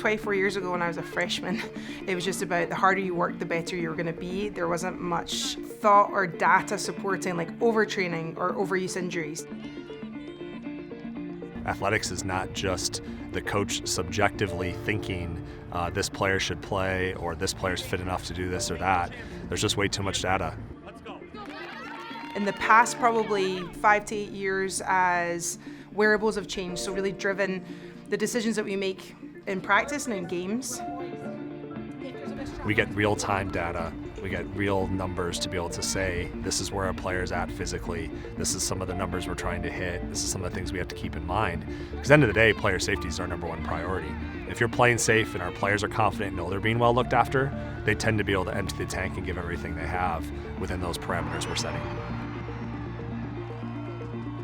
24 years ago when I was a freshman, it was just about the harder you work, the better you're going to be. There wasn't much thought or data supporting like overtraining or overuse injuries. Athletics is not just the coach subjectively thinking this player should play or this player's fit enough to do this or that. There's just way too much data. In the past probably 5 to 8 years, as wearables have changed, so really driven the decisions that we make in practice and in games. We get real-time data. We get real numbers to be able to say, this is where our player's at physically. This is some of the numbers we're trying to hit. This is some of the things we have to keep in mind. Because at the end of the day, player safety is our number one priority. If you're playing safe and our players are confident and know they're being well looked after, they tend to be able to empty the tank and give everything they have within those parameters we're setting.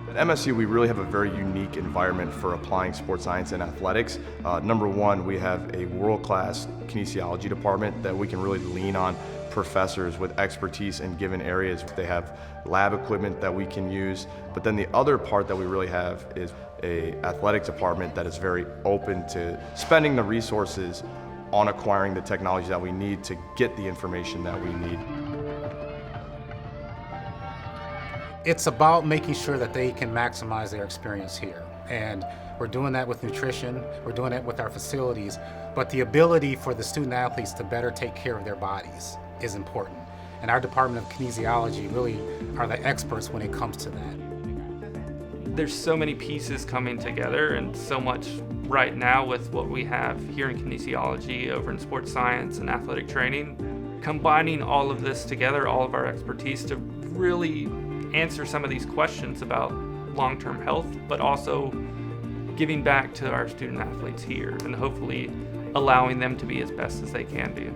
At MSU, we really have a very unique environment for applying sports science and athletics. Number one, we have a world-class kinesiology department that we can really lean on professors with expertise in given areas. They have lab equipment that we can use, but then the other part that we really have is a athletic department that is very open to spending the resources on acquiring the technology that we need to get the information that we need. It's about making sure that they can maximize their experience here. And we're doing that with nutrition, we're doing that with our facilities, but the ability for the student athletes to better take care of their bodies is important. And our Department of Kinesiology really are the experts when it comes to that. There's so many pieces coming together and so much right now with what we have here in kinesiology over in sports science and athletic training. Combining all of this together, all of our expertise to really answer some of these questions about long-term health, but also giving back to our student athletes here and hopefully allowing them to be as best as they can be.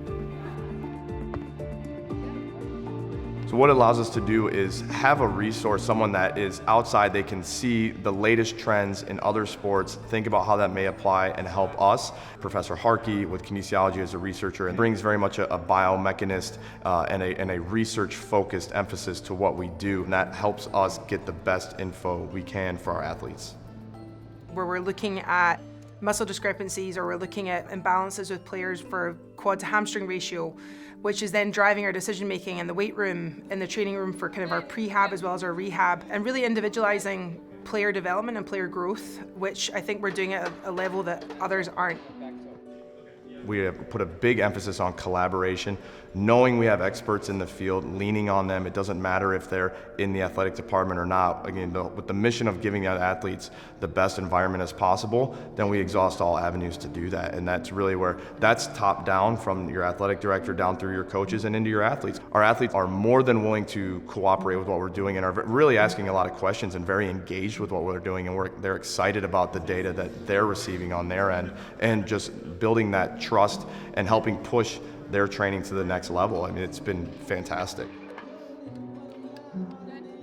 So what it allows us to do is have a resource, someone that is outside, they can see the latest trends in other sports, think about how that may apply and help us. Professor Harkey with kinesiology as a researcher and brings very much a biomechanist and a research-focused emphasis to what we do, and that helps us get the best info we can for our athletes. Where we're looking at muscle discrepancies or we're looking at imbalances with players for quad to hamstring ratio, which is then driving our decision making in the weight room, in the training room for kind of our prehab as well as our rehab, and really individualizing player development and player growth, which I think we're doing at a level that others aren't. We have put a big emphasis on collaboration, knowing we have experts in the field, leaning on them. It doesn't matter if they're in the athletic department or not. Again, with the mission of giving the athletes the best environment as possible, then we exhaust all avenues to do that. And that's really where that's top down from your athletic director down through your coaches and into your athletes. Our athletes are more than willing to cooperate with what we're doing and are really asking a lot of questions and very engaged with what we're doing. And they're excited about the data that they're receiving on their end and just building that trust and helping push their training to the next level. I mean, it's been fantastic.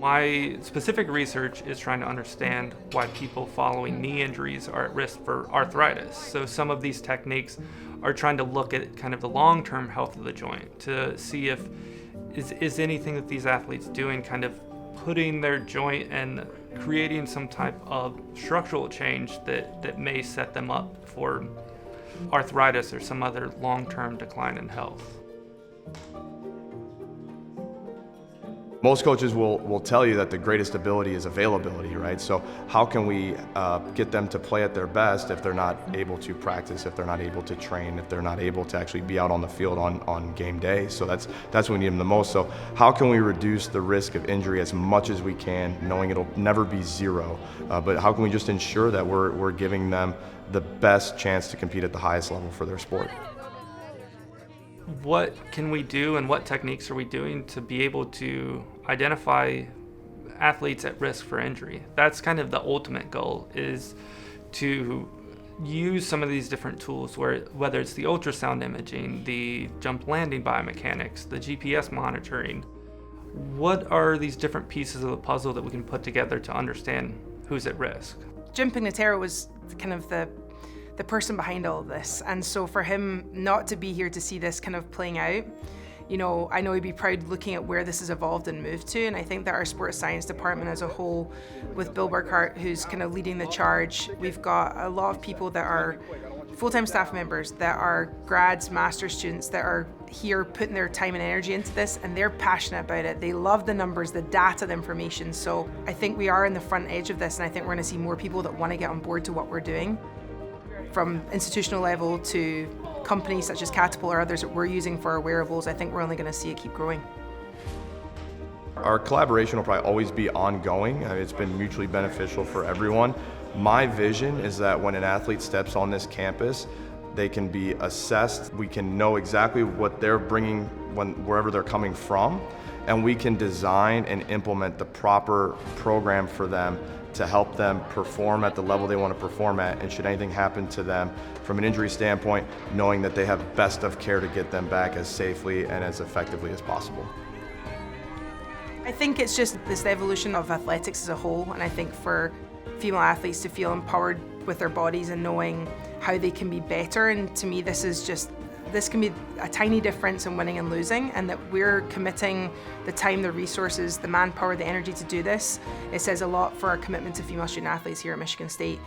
My specific research is trying to understand why people following knee injuries are at risk for arthritis. So some of these techniques are trying to look at kind of the long-term health of the joint to see if is anything that these athletes doing kind of putting their joint and creating some type of structural change that may set them up for arthritis or some other long-term decline in health. Most coaches will tell you that the greatest ability is availability, right? So how can we get them to play at their best if they're not able to practice, if they're not able to train, if they're not able to actually be out on the field on game day? So that's when we need them the most. So how can we reduce the risk of injury as much as we can, knowing it'll never be zero? But how can we just ensure that we're giving them the best chance to compete at the highest level for their sport? What can we do and what techniques are we doing to be able to identify athletes at risk for injury? That's kind of the ultimate goal, is to use some of these different tools, whether it's the ultrasound imaging, the jump landing biomechanics, the GPS monitoring. What are these different pieces of the puzzle that we can put together to understand who's at risk? Jim Pignataro was kind of the person behind all of this, and so for him not to be here to see this kind of playing out, You know, I know he'd be proud looking at where this has evolved and moved to, and I think that our sports science department as a whole, with Bill Burkhart, who's kind of leading the charge, we've got a lot of people that are full-time staff members, that are grads, master's students, that are here putting their time and energy into this, and they're passionate about it. They love the numbers, the data, the information. So I think we are in the front edge of this, and I think we're going to see more people that want to get on board to what we're doing. From institutional level to companies such as Catapult or others that we're using for our wearables, I think we're only going to see it keep growing. Our collaboration will probably always be ongoing. It's been mutually beneficial for everyone. My vision is that when an athlete steps on this campus, they can be assessed. We can know exactly what they're bringing wherever they're coming from, and we can design and implement the proper program for them to help them perform at the level they want to perform at, and should anything happen to them from an injury standpoint, knowing that they have best of care to get them back as safely and as effectively as possible. I think it's just this evolution of athletics as a whole, and I think for female athletes to feel empowered with their bodies and knowing how they can be better, and to me this can be a tiny difference in winning and losing, and that we're committing the time, the resources, the manpower, the energy to do this. It says a lot for our commitment to female student athletes here at Michigan State.